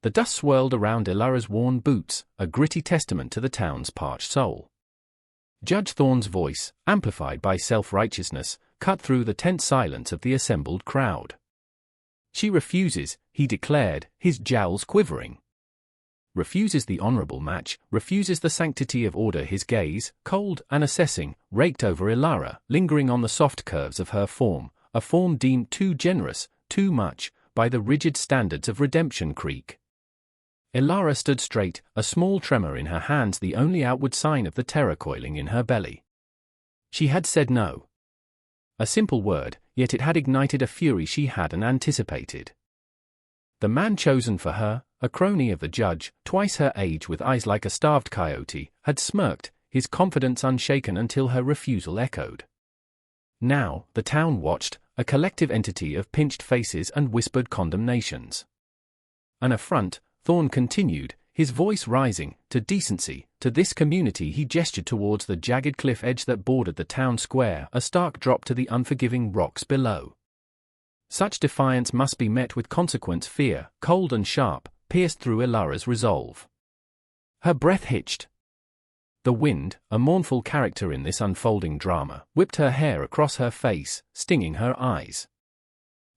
The dust swirled around Ilara's worn boots, a gritty testament to the town's parched soul. Judge Thorne's voice, amplified by self-righteousness, cut through the tense silence of the assembled crowd. "She refuses," he declared, his jowls quivering. "Refuses the honorable match, refuses the sanctity of order." His gaze, cold and assessing, raked over Ilara, lingering on the soft curves of her form, a form deemed too generous, too much, by the rigid standards of Redemption Creek. Ilara stood straight, a small tremor in her hands the only outward sign of the terror coiling in her belly. She had said no. A simple word, yet it had ignited a fury she hadn't anticipated. The man chosen for her, a crony of the judge, twice her age with eyes like a starved coyote, had smirked, his confidence unshaken until her refusal echoed. Now, the town watched, a collective entity of pinched faces and whispered condemnations. An affront, Thorne continued, his voice rising, to decency, to this community. He gestured towards the jagged cliff edge that bordered the town square, a stark drop to the unforgiving rocks below. Such defiance must be met with consequence. Fear, cold and sharp, pierced through Ilara's resolve. Her breath hitched. The wind, a mournful character in this unfolding drama, whipped her hair across her face, stinging her eyes.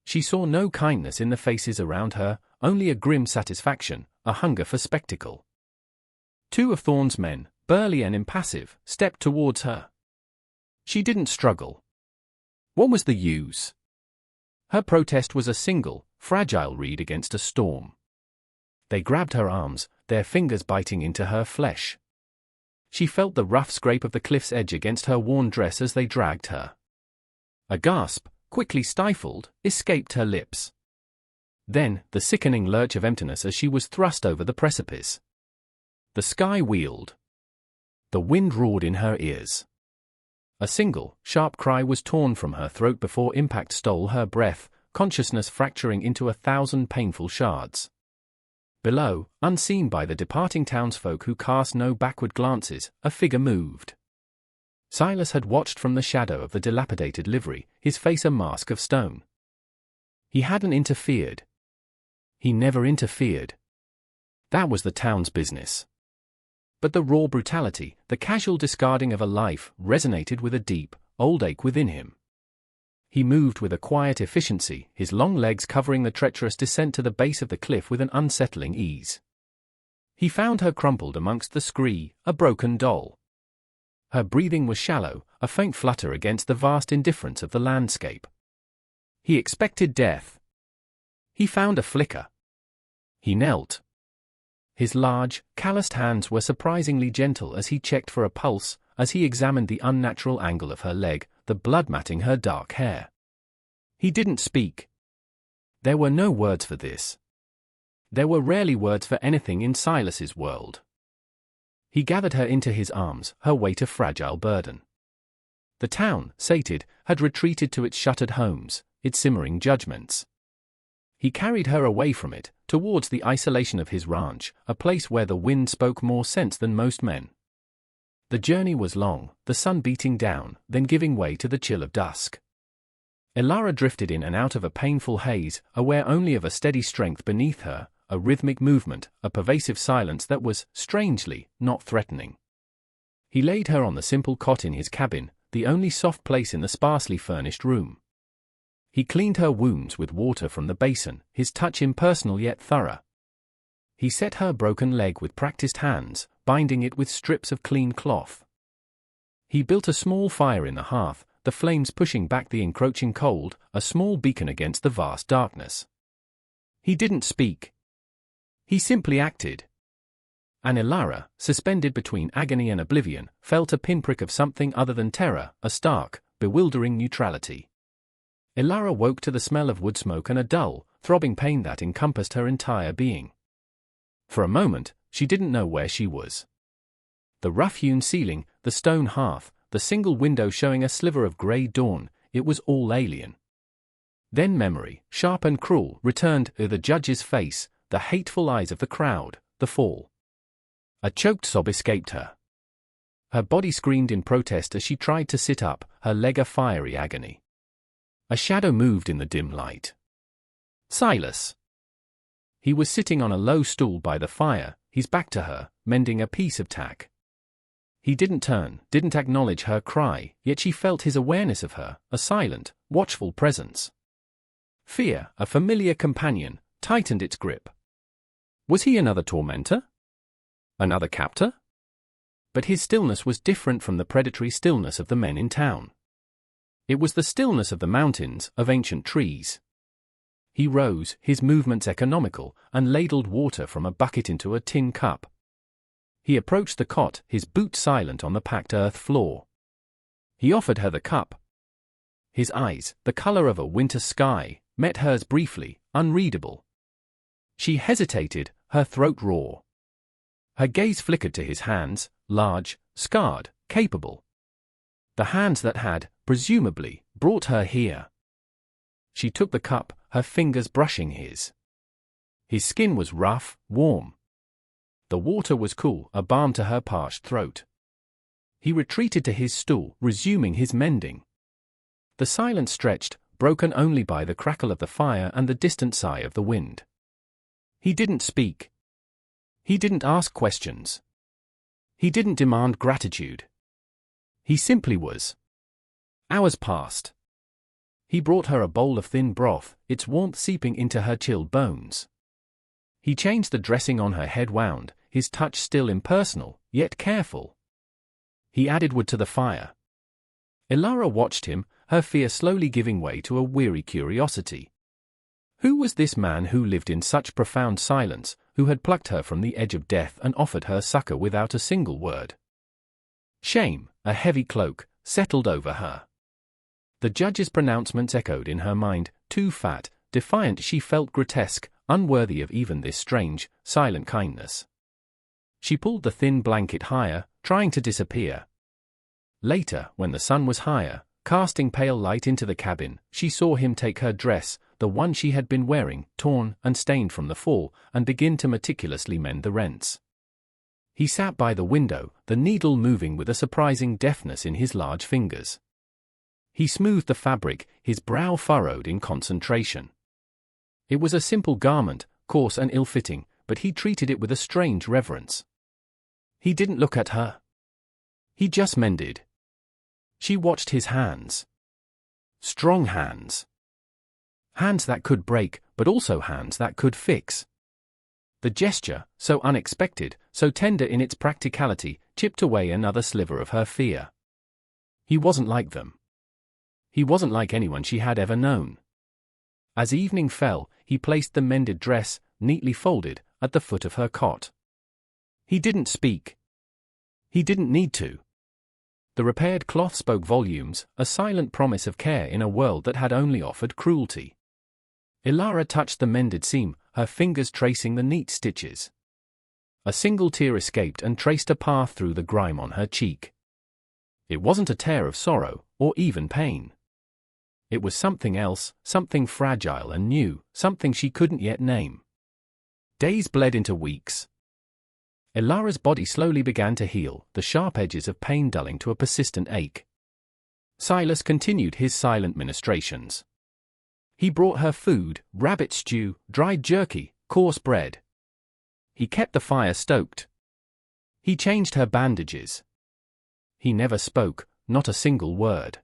She saw no kindness in the faces around her, only a grim satisfaction, a hunger for spectacle. Two of Thorne's men, burly and impassive, stepped towards her. She didn't struggle. What was the use? Her protest was a single, fragile reed against a storm. They grabbed her arms, their fingers biting into her flesh. She felt the rough scrape of the cliff's edge against her worn dress as they dragged her. A gasp, quickly stifled, escaped her lips. Then, the sickening lurch of emptiness as she was thrust over the precipice. The sky wheeled. The wind roared in her ears. A single, sharp cry was torn from her throat before impact stole her breath, consciousness fracturing into 1,000 painful shards. Below, unseen by the departing townsfolk who cast no backward glances, a figure moved. Silas had watched from the shadow of the dilapidated livery, his face a mask of stone. He hadn't interfered. He never interfered. That was the town's business. But the raw brutality, the casual discarding of a life, resonated with a deep, old ache within him. He moved with a quiet efficiency, his long legs covering the treacherous descent to the base of the cliff with an unsettling ease. He found her crumpled amongst the scree, a broken doll. Her breathing was shallow, a faint flutter against the vast indifference of the landscape. He expected death. He found a flicker. He knelt. His large, calloused hands were surprisingly gentle as he checked for a pulse, as he examined the unnatural angle of her leg, the blood matting her dark hair. He didn't speak. There were no words for this. There were rarely words for anything in Silas's world. He gathered her into his arms, her weight a fragile burden. The town, sated, had retreated to its shuttered homes, its simmering judgments. He carried her away from it, towards the isolation of his ranch, a place where the wind spoke more sense than most men. The journey was long, the sun beating down, then giving way to the chill of dusk. Ilara drifted in and out of a painful haze, aware only of a steady strength beneath her, a rhythmic movement, a pervasive silence that was, strangely, not threatening. He laid her on the simple cot in his cabin, the only soft place in the sparsely furnished room. He cleaned her wounds with water from the basin, his touch impersonal yet thorough. He set her broken leg with practiced hands, binding it with strips of clean cloth. He built a small fire in the hearth, the flames pushing back the encroaching cold, a small beacon against the vast darkness. He didn't speak. He simply acted. And Ilara, suspended between agony and oblivion, felt a pinprick of something other than terror, a stark, bewildering neutrality. Ilara woke to the smell of wood smoke and a dull, throbbing pain that encompassed her entire being. For a moment, she didn't know where she was. The rough-hewn ceiling, the stone hearth, the single window showing a sliver of grey dawn, it was all alien. Then memory, sharp and cruel, returned to the judge's face, the hateful eyes of the crowd, the fall. A choked sob escaped her. Her body screamed in protest as she tried to sit up, her leg a fiery agony. A shadow moved in the dim light. Silas. He was sitting on a low stool by the fire, his back to her, mending a piece of tack. He didn't turn, didn't acknowledge her cry, yet she felt his awareness of her, a silent, watchful presence. Fear, a familiar companion, tightened its grip. Was he another tormentor? Another captor? But his stillness was different from the predatory stillness of the men in town. It was the stillness of the mountains, of ancient trees. He rose, his movements economical, and ladled water from a bucket into a tin cup. He approached the cot, his boots silent on the packed earth floor. He offered her the cup. His eyes, the color of a winter sky, met hers briefly, unreadable. She hesitated, her throat raw. Her gaze flickered to his hands, large, scarred, capable. The hands that had, presumably, brought her here. She took the cup, her fingers brushing his. His skin was rough, warm. The water was cool, a balm to her parched throat. He retreated to his stool, resuming his mending. The silence stretched, broken only by the crackle of the fire and the distant sigh of the wind. He didn't speak. He didn't ask questions. He didn't demand gratitude. He simply was. Hours passed. He brought her a bowl of thin broth, its warmth seeping into her chilled bones. He changed the dressing on her head wound, his touch still impersonal, yet careful. He added wood to the fire. Elara watched him, her fear slowly giving way to a weary curiosity. Who was this man who lived in such profound silence, who had plucked her from the edge of death and offered her succor without a single word? Shame, a heavy cloak, settled over her. The judge's pronouncements echoed in her mind, too fat, defiant. She felt grotesque, unworthy of even this strange, silent kindness. She pulled the thin blanket higher, trying to disappear. Later, when the sun was higher, casting pale light into the cabin, she saw him take her dress, the one she had been wearing, torn and stained from the fall, and begin to meticulously mend the rents. He sat by the window, the needle moving with a surprising deftness in his large fingers. He smoothed the fabric, his brow furrowed in concentration. It was a simple garment, coarse and ill-fitting, but he treated it with a strange reverence. He didn't look at her. He just mended. She watched his hands. Strong hands. Hands that could break, but also hands that could fix. The gesture, so unexpected, so tender in its practicality, chipped away another sliver of her fear. He wasn't like them. He wasn't like anyone she had ever known. As evening fell, he placed the mended dress, neatly folded, at the foot of her cot. He didn't speak. He didn't need to. The repaired cloth spoke volumes, a silent promise of care in a world that had only offered cruelty. Elara touched the mended seam, her fingers tracing the neat stitches. A single tear escaped and traced a path through the grime on her cheek. It wasn't a tear of sorrow, or even pain. It was something else, something fragile and new, something she couldn't yet name. Days bled into weeks. Elara's body slowly began to heal, the sharp edges of pain dulling to a persistent ache. Silas continued his silent ministrations. He brought her food, rabbit stew, dried jerky, coarse bread. He kept the fire stoked. He changed her bandages. He never spoke, not a single word.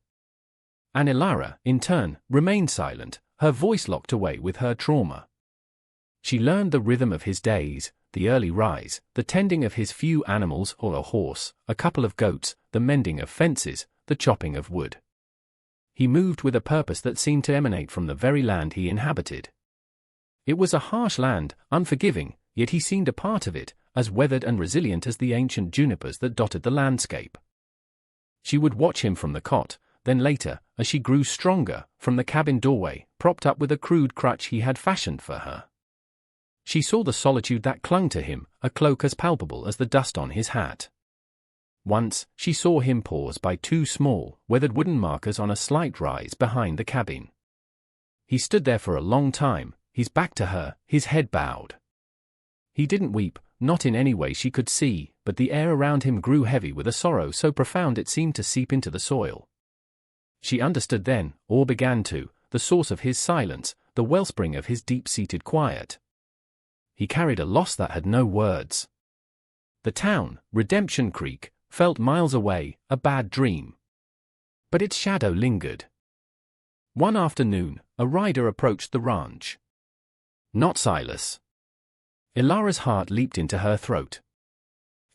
And Elara, in turn, remained silent, her voice locked away with her trauma. She learned the rhythm of his days, the early rise, the tending of his few animals or a horse, a couple of goats, the mending of fences, the chopping of wood. He moved with a purpose that seemed to emanate from the very land he inhabited. It was a harsh land, unforgiving, yet he seemed a part of it, as weathered and resilient as the ancient junipers that dotted the landscape. She would watch him from the cot, then later, as she grew stronger, from the cabin doorway, propped up with a crude crutch he had fashioned for her. She saw the solitude that clung to him, a cloak as palpable as the dust on his hat. Once, she saw him pause by two small, weathered wooden markers on a slight rise behind the cabin. He stood there for a long time, his back to her, his head bowed. He didn't weep, not in any way she could see, but the air around him grew heavy with a sorrow so profound it seemed to seep into the soil. She understood then, or began to, the source of his silence, the wellspring of his deep-seated quiet. He carried a loss that had no words. The town, Redemption Creek, felt miles away, a bad dream. But its shadow lingered. One afternoon, a rider approached the ranch. Not Silas. Ilara's heart leaped into her throat.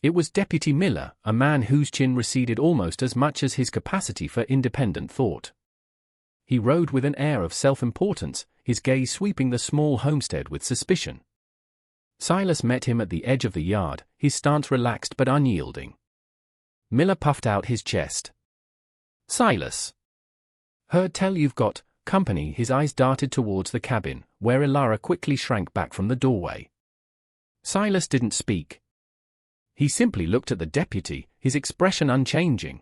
It was Deputy Miller, a man whose chin receded almost as much as his capacity for independent thought. He rode with an air of self-importance, his gaze sweeping the small homestead with suspicion. Silas met him at the edge of the yard, his stance relaxed but unyielding. Miller puffed out his chest. "Silas. Heard tell you've got company." His eyes darted towards the cabin, where Ilara quickly shrank back from the doorway. Silas didn't speak. He simply looked at the deputy, his expression unchanging.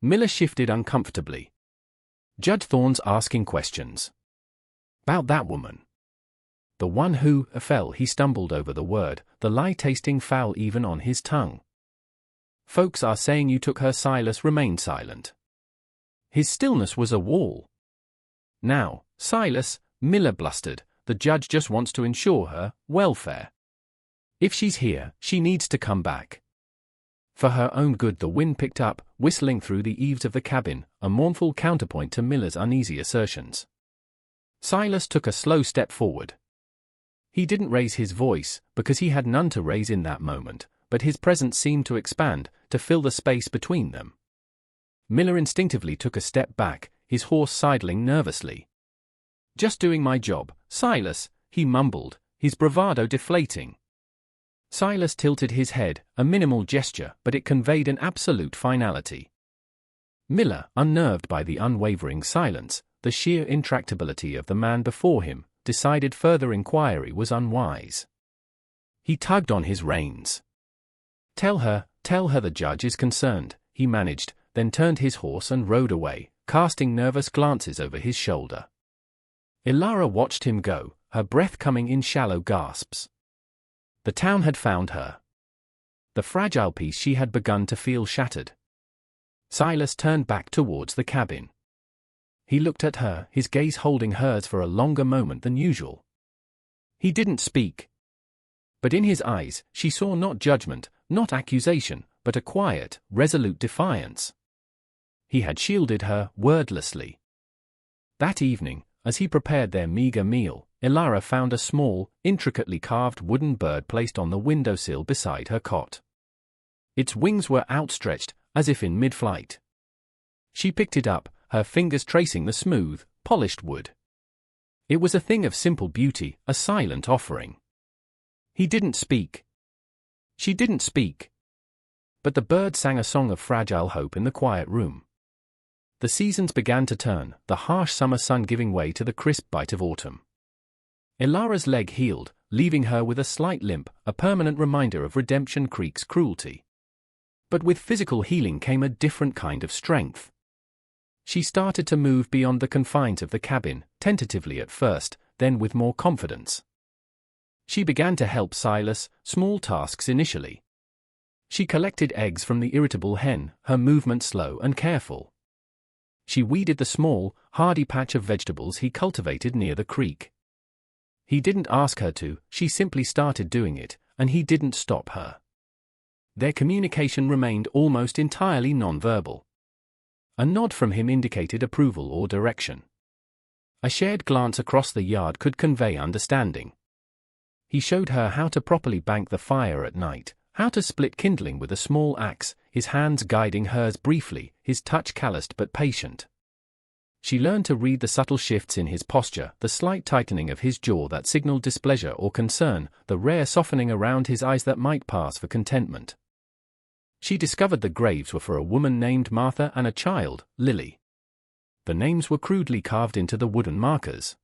Miller shifted uncomfortably. Judge Thorne's asking questions. About that woman. The one who fell. He stumbled over the word, the lie tasting foul even on his tongue. Folks are saying you took her. Silas remained silent. His stillness was a wall. Now, Silas, Miller blustered, the judge just wants to ensure her welfare. If she's here, she needs to come back. For her own good. The wind picked up, whistling through the eaves of the cabin, a mournful counterpoint to Miller's uneasy assertions. Silas took a slow step forward. He didn't raise his voice, because he had none to raise in that moment, but his presence seemed to expand, to fill the space between them. Miller instinctively took a step back, his horse sidling nervously. "Just doing my job, Silas," he mumbled, his bravado deflating. Silas tilted his head, a minimal gesture, but it conveyed an absolute finality. Miller, unnerved by the unwavering silence, the sheer intractability of the man before him, decided further inquiry was unwise. He tugged on his reins. Tell her the judge is concerned," he managed, then turned his horse and rode away, casting nervous glances over his shoulder. Ilara watched him go, her breath coming in shallow gasps. The town had found her. The fragile peace she had begun to feel shattered. Silas turned back towards the cabin. He looked at her, his gaze holding hers for a longer moment than usual. He didn't speak. But in his eyes, she saw not judgment, not accusation, but a quiet, resolute defiance. He had shielded her, wordlessly. That evening, as he prepared their meager meal, Ilara found a small, intricately carved wooden bird placed on the windowsill beside her cot. Its wings were outstretched, as if in mid-flight. She picked it up, her fingers tracing the smooth, polished wood. It was a thing of simple beauty, a silent offering. He didn't speak. She didn't speak. But the bird sang a song of fragile hope in the quiet room. The seasons began to turn, the harsh summer sun giving way to the crisp bite of autumn. Ilara's leg healed, leaving her with a slight limp, a permanent reminder of Redemption Creek's cruelty. But with physical healing came a different kind of strength. She started to move beyond the confines of the cabin, tentatively at first, then with more confidence. She began to help Silas, small tasks initially. She collected eggs from the irritable hen, her movement slow and careful. She weeded the small, hardy patch of vegetables he cultivated near the creek. He didn't ask her to, she simply started doing it, and he didn't stop her. Their communication remained almost entirely nonverbal. A nod from him indicated approval or direction. A shared glance across the yard could convey understanding. He showed her how to properly bank the fire at night, how to split kindling with a small axe, his hands guiding hers briefly, his touch calloused but patient. She learned to read the subtle shifts in his posture, the slight tightening of his jaw that signaled displeasure or concern, the rare softening around his eyes that might pass for contentment. She discovered the graves were for a woman named Martha and a child, Lily. The names were crudely carved into the wooden markers.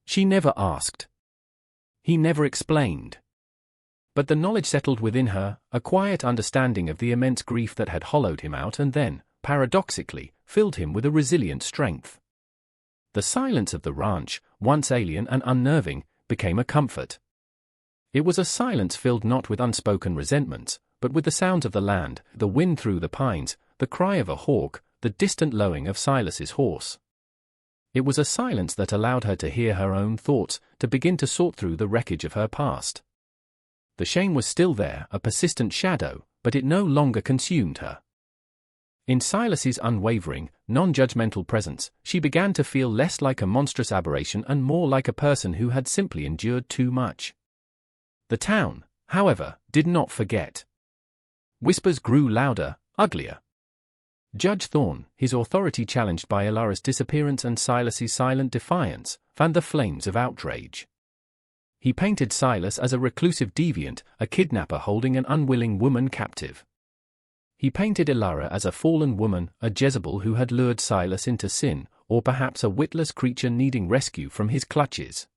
She never asked. He never explained. But the knowledge settled within her, a quiet understanding of the immense grief that had hollowed him out and then, paradoxically, filled him with a resilient strength. The silence of the ranch, once alien and unnerving, became a comfort. It was a silence filled not with unspoken resentments, but with the sounds of the land, the wind through the pines, the cry of a hawk, the distant lowing of Silas's horse. It was a silence that allowed her to hear her own thoughts, to begin to sort through the wreckage of her past. The shame was still there, a persistent shadow, but it no longer consumed her. In Silas's unwavering, non-judgmental presence, she began to feel less like a monstrous aberration and more like a person who had simply endured too much. The town, however, did not forget. Whispers grew louder, uglier. Judge Thorne, his authority challenged by Ilara's disappearance and Silas's silent defiance, fanned the flames of outrage. He painted Silas as a reclusive deviant, a kidnapper holding an unwilling woman captive. He painted Ilara as a fallen woman, a Jezebel who had lured Silas into sin, or perhaps a witless creature needing rescue from his clutches.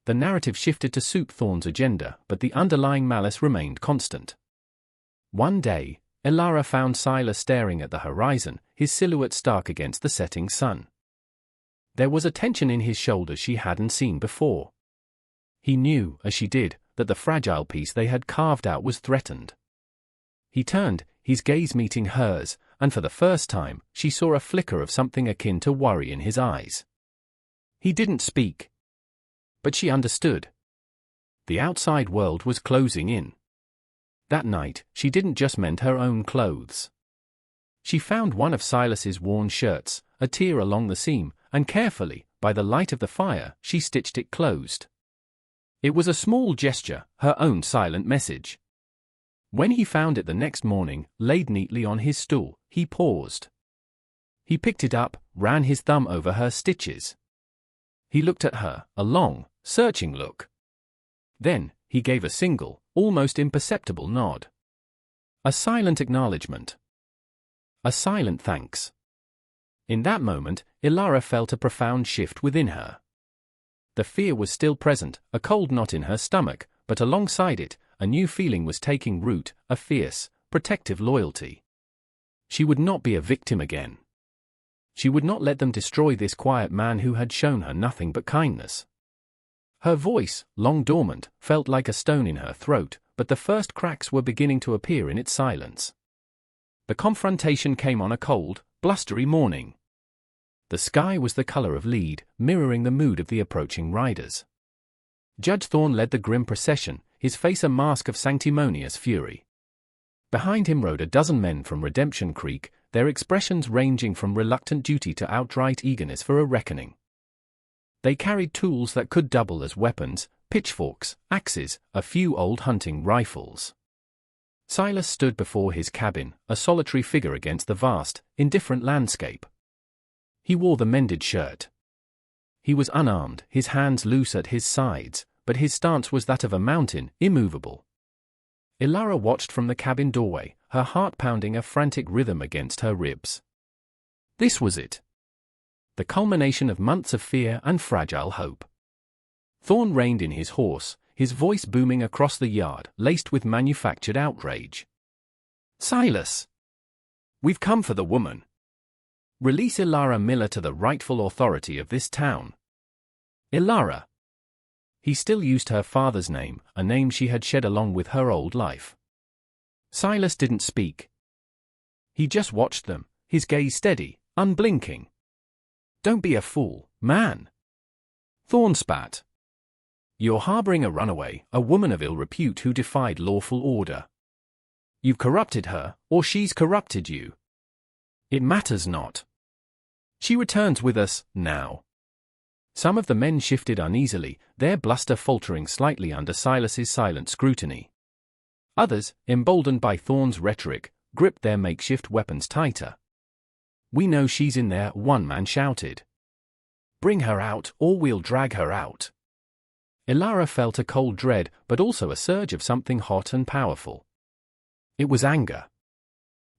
The narrative shifted to suit Thorne's agenda, but the underlying malice remained constant. One day, Ilara found Silas staring at the horizon, his silhouette stark against the setting sun. There was a tension in his shoulders she hadn't seen before. He knew, as she did, that the fragile piece they had carved out was threatened. He turned, his gaze meeting hers, and for the first time, she saw a flicker of something akin to worry in his eyes. He didn't speak. But she understood. The outside world was closing in. That night, she didn't just mend her own clothes. She found one of Silas's worn shirts, a tear along the seam, and carefully, by the light of the fire, she stitched it closed. It was a small gesture, her own silent message. When he found it the next morning, laid neatly on his stool, he paused. He picked it up, ran his thumb over her stitches. He looked at her, a long, searching look. Then, he gave a single, almost imperceptible nod. A silent acknowledgement. A silent thanks. In that moment, Ilara felt a profound shift within her. The fear was still present, a cold knot in her stomach, but alongside it, a new feeling was taking root, a fierce, protective loyalty. She would not be a victim again. She would not let them destroy this quiet man who had shown her nothing but kindness. Her voice, long dormant, felt like a stone in her throat, but the first cracks were beginning to appear in its silence. The confrontation came on a cold, blustery morning. The sky was the color of lead, mirroring the mood of the approaching riders. Judge Thorne led the grim procession, his face a mask of sanctimonious fury. Behind him rode a dozen men from Redemption Creek, their expressions ranging from reluctant duty to outright eagerness for a reckoning. They carried tools that could double as weapons, pitchforks, axes, a few old hunting rifles. Silas stood before his cabin, a solitary figure against the vast, indifferent landscape. He wore the mended shirt. He was unarmed, his hands loose at his sides, but his stance was that of a mountain, immovable. Ilara watched from the cabin doorway, her heart pounding a frantic rhythm against her ribs. This was it. The culmination of months of fear and fragile hope. Thorne reined in his horse, his voice booming across the yard, laced with manufactured outrage. "Silas! We've come for the woman. Release Ilara Miller to the rightful authority of this town." Ilara. He still used her father's name, a name she had shed along with her old life. Silas didn't speak. He just watched them, his gaze steady, unblinking. "Don't be a fool, man." Thorne spat. "You're harboring a runaway, a woman of ill repute who defied lawful order. You've corrupted her, or she's corrupted you. It matters not. She returns with us, now." Some of the men shifted uneasily, their bluster faltering slightly under Silas's silent scrutiny. Others, emboldened by Thorne's rhetoric, gripped their makeshift weapons tighter. "We know she's in there," one man shouted. "Bring her out, or we'll drag her out." Ilara felt a cold dread, but also a surge of something hot and powerful. It was anger.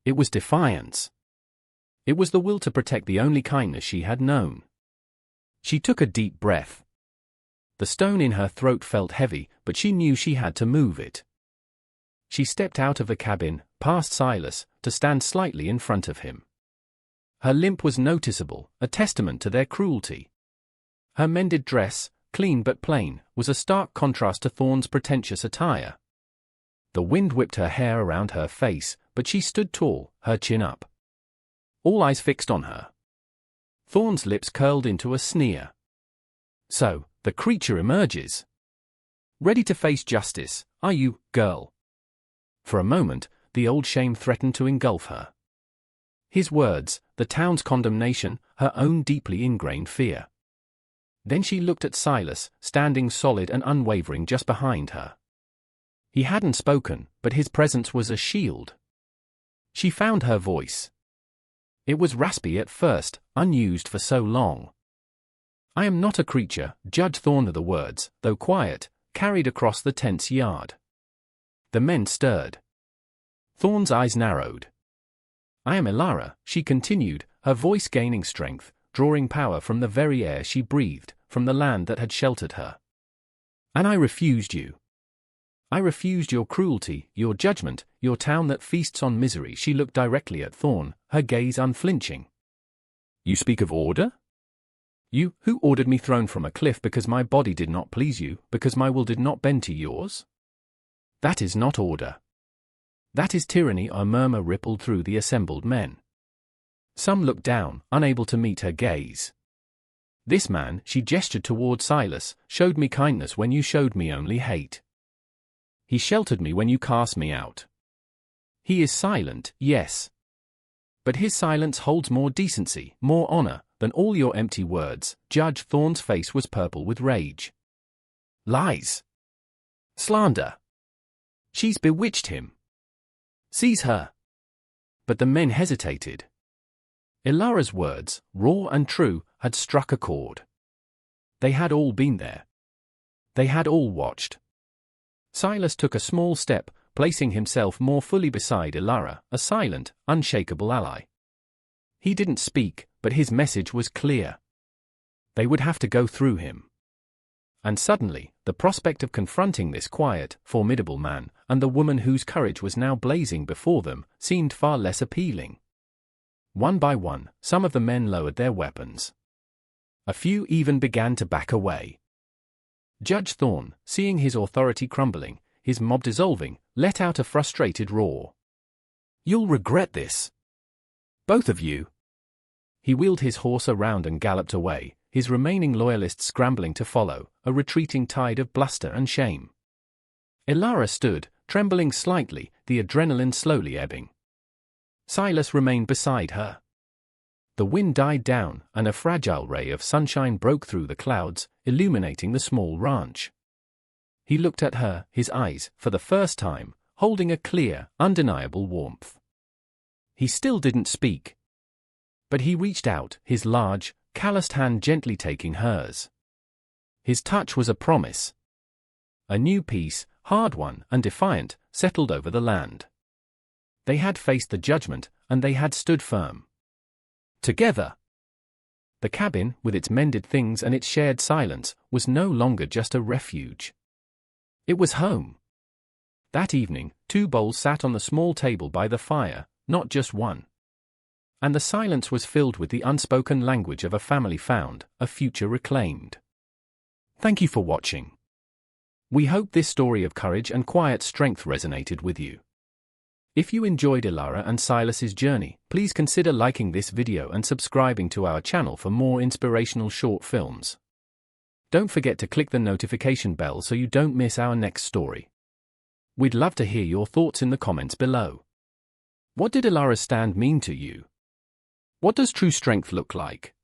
It was defiance. It was the will to protect the only kindness she had known. She took a deep breath. The stone in her throat felt heavy, but she knew she had to move it. She stepped out of the cabin, past Silas, to stand slightly in front of him. Her limp was noticeable, a testament to their cruelty. Her mended dress, clean but plain, was a stark contrast to Thorne's pretentious attire. The wind whipped her hair around her face, but she stood tall, her chin up. All eyes fixed on her. Thorn's lips curled into a sneer. So, the creature emerges. Ready to face justice, are you, girl? For a moment, the old shame threatened to engulf her. His words, the town's condemnation, her own deeply ingrained fear. Then she looked at Silas, standing solid and unwavering just behind her. He hadn't spoken, but his presence was a shield. She found her voice. It was raspy at first, unused for so long. I am not a creature, Judge Thorn. The words, though quiet, carried across the tense yard. The men stirred. Thorn's eyes narrowed. I am Elara, she continued, her voice gaining strength, drawing power from the very air she breathed, from the land that had sheltered her. And I refused you. I refused your cruelty, your judgment, your town that feasts on misery. She looked directly at Thorn, her gaze unflinching. You speak of order? You, who ordered me thrown from a cliff because my body did not please you, because my will did not bend to yours? That is not order. That is tyranny. A murmur rippled through the assembled men. Some looked down, unable to meet her gaze. This man, she gestured toward Silas, showed me kindness when you showed me only hate. He sheltered me when you cast me out. He is silent, yes. But his silence holds more decency, more honor, than all your empty words. Judge Thorn's face was purple with rage. Lies. Slander. She's bewitched him. Seize her. But the men hesitated. Elara's words, raw and true, had struck a chord. They had all been there. They had all watched. Silas took a small step, placing himself more fully beside Elara, a silent, unshakable ally. He didn't speak, but his message was clear. They would have to go through him. And suddenly, the prospect of confronting this quiet, formidable man, and the woman whose courage was now blazing before them, seemed far less appealing. One by one, some of the men lowered their weapons. A few even began to back away. Judge Thorn, seeing his authority crumbling, his mob dissolving, let out a frustrated roar. You'll regret this. Both of you. He wheeled his horse around and galloped away, his remaining loyalists scrambling to follow, a retreating tide of bluster and shame. Elara stood, trembling slightly, the adrenaline slowly ebbing. Silas remained beside her. The wind died down, and a fragile ray of sunshine broke through the clouds, illuminating the small ranch. He looked at her, his eyes, for the first time, holding a clear, undeniable warmth. He still didn't speak. But he reached out, his large, calloused hand gently taking hers. His touch was a promise. A new peace, hard won and defiant, settled over the land. They had faced the judgment, and they had stood firm. Together. The cabin, with its mended things and its shared silence, was no longer just a refuge. It was home. That evening, 2 bowls sat on the small table by the fire, not just one. And the silence was filled with the unspoken language of a family found, a future reclaimed. Thank you for watching. We hope this story of courage and quiet strength resonated with you. If you enjoyed Elara and Silas's journey, please consider liking this video and subscribing to our channel for more inspirational short films. Don't forget to click the notification bell so you don't miss our next story. We'd love to hear your thoughts in the comments below. What did Elara's stand mean to you? What does true strength look like?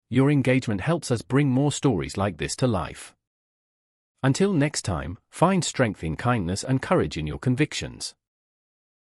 Your engagement helps us bring more stories like this to life. Until next time, find strength in kindness and courage in your convictions.